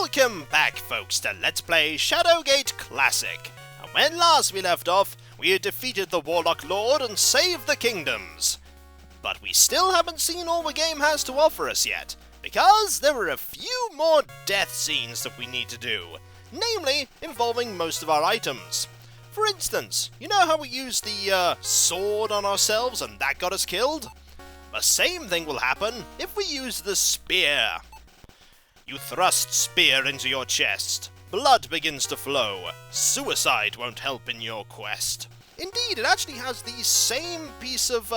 Welcome back, folks, to Let's Play Shadowgate Classic. And when last we left off, we had defeated the Warlock Lord and saved the kingdoms. But we still haven't seen all the game has to offer us yet, because there are a few more death scenes that we need to do, namely involving most of our items. For instance, you know how we used the sword on ourselves and that got us killed? The same thing will happen if we use the spear. You thrust spear into your chest. Blood begins to flow. Suicide won't help in your quest. Indeed, it actually has the same piece of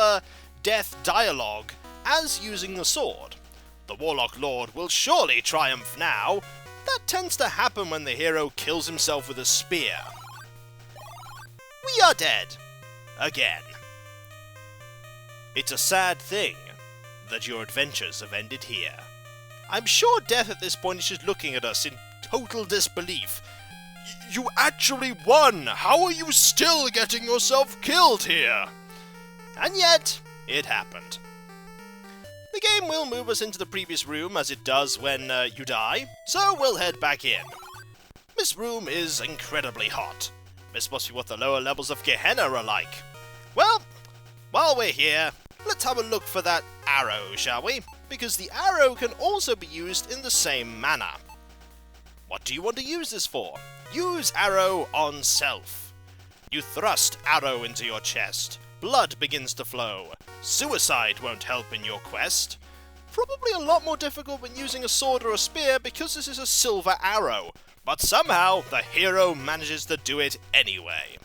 death dialogue as using the sword. The Warlock Lord will surely triumph now. That tends to happen when the hero kills himself with a spear. We are dead. Again. It's a sad thing that your adventures have ended here. I'm sure Death at this point is just looking at us in total disbelief. You actually won! How are you still getting yourself killed here? And yet, it happened. The game will move us into the previous room as it does when you die, so we'll head back in. This room is incredibly hot. This must be what the lower levels of Gehenna are like. Well, while we're here, let's have a look for that arrow, shall we? Because the arrow can also be used in the same manner. What do you want to use this for? Use arrow on self. You thrust arrow into your chest. Blood begins to flow. Suicide won't help in your quest. Probably a lot more difficult when using a sword or a spear because this is a silver arrow. But somehow, the hero manages to do it anyway.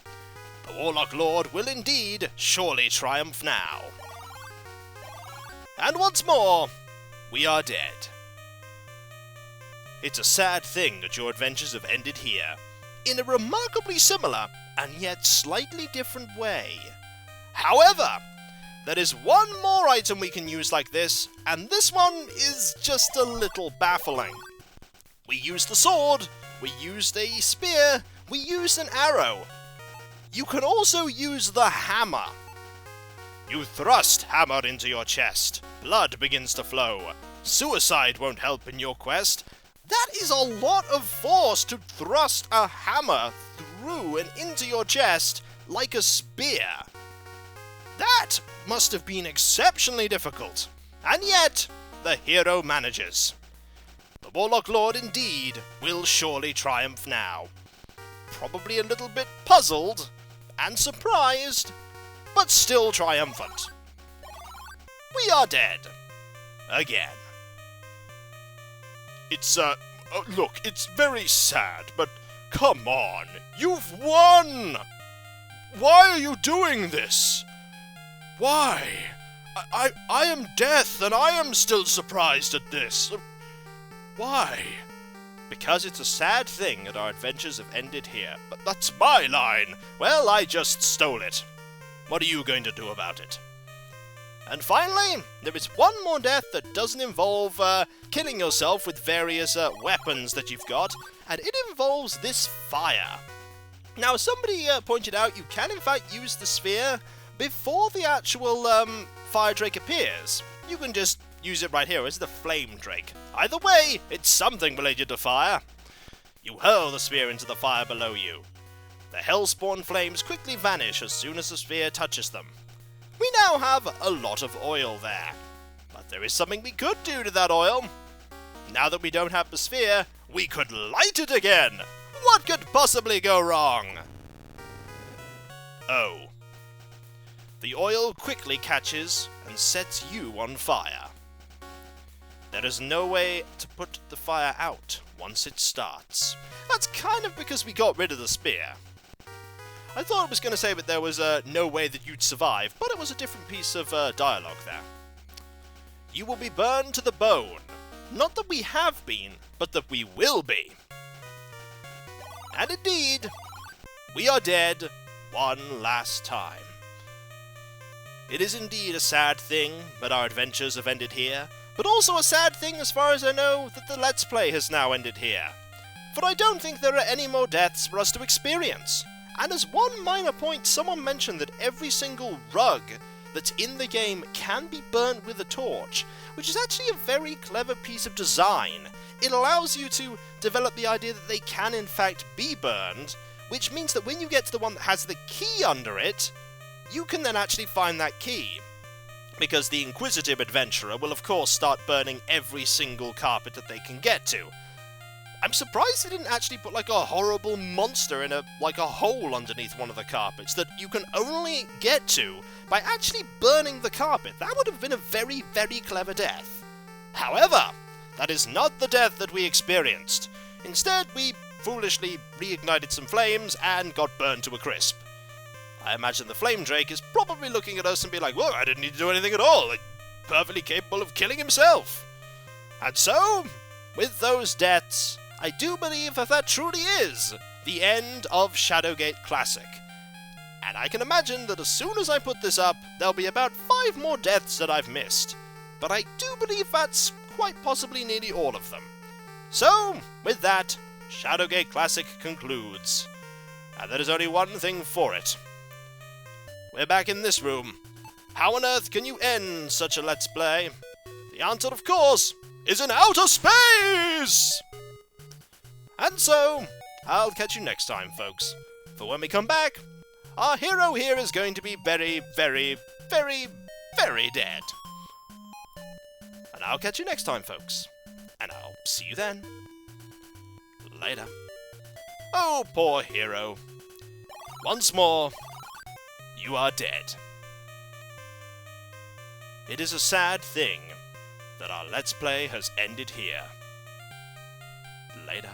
The Warlock Lord will indeed surely triumph now. And once more, we are dead. It's a sad thing that your adventures have ended here, in a remarkably similar and yet slightly different way. However, there is one more item we can use like this, and this one is just a little baffling. We used the sword, we used a spear, we used an arrow. You can also use the hammer. You thrust hammer into your chest. Blood begins to flow. Suicide won't help in your quest. That is a lot of force to thrust a hammer through and into your chest like a spear. That must have been exceptionally difficult. And yet, the hero manages. The Warlock Lord indeed will surely triumph now. Probably a little bit puzzled and surprised, but still triumphant. We are dead. Again. It's, look, it's very sad, but come on, you've won! Why are you doing this? Why? I am Death, and I am still surprised at this. Why? Because it's a sad thing that our adventures have ended here. But that's my line. Well, I just stole it. What are you going to do about it? And finally, there is one more death that doesn't involve killing yourself with various weapons that you've got, and it involves this fire. Now, somebody pointed out you can in fact use the sphere before the actual fire drake appears. You can just use it right here as the flame drake. Either way, it's something related to fire. You hurl the spear into the fire below you. The hellspawn flames quickly vanish as soon as the spear touches them. We now have a lot of oil there. But there is something we could do to that oil. Now that we don't have the sphere, we could light it again. What could possibly go wrong? Oh. The oil quickly catches and sets you on fire. There is no way to put the fire out once it starts. That's kind of because we got rid of the spear. I thought it was going to say that there was no way that you'd survive, but it was a different piece of dialogue there. You will be burned to the bone. Not that we have been, but that we will be. And indeed, we are dead one last time. It is indeed a sad thing that our adventures have ended here, but also a sad thing as far as I know that the Let's Play has now ended here. For I don't think there are any more deaths for us to experience. And as one minor point, someone mentioned that every single rug that's in the game can be burnt with a torch, which is actually a very clever piece of design. it allows you to develop the idea that they can in fact be burned, which means that when you get to the one that has the key under it, you can then actually find that key. Because the inquisitive adventurer will of course start burning every single carpet that they can get to. I'm surprised they didn't actually put like a horrible monster in a hole underneath one of the carpets that you can only get to by actually burning the carpet. That would have been a very, very clever death. However, that is not the death that we experienced. Instead, we foolishly reignited some flames and got burned to a crisp. I imagine the Flame Drake is probably looking at us and be like, well, I didn't need to do anything at all. Like, perfectly capable of killing himself. And so, with those deaths, I do believe that truly is the end of Shadowgate Classic. And I can imagine that as soon as I put this up, there'll be about 5 more deaths that I've missed. But I do believe that's quite possibly nearly all of them. So, with that, Shadowgate Classic concludes. And there is only one thing for it. We're back in this room. How on earth can you end such a Let's Play? The answer, of course, is in outer space! And so, I'll catch you next time, folks. For when we come back, our hero here is going to be very, very, very, very dead. And I'll catch you next time, folks. And I'll see you then. Later. Oh, poor hero. Once more, you are dead. It is a sad thing that our Let's Play has ended here. Later.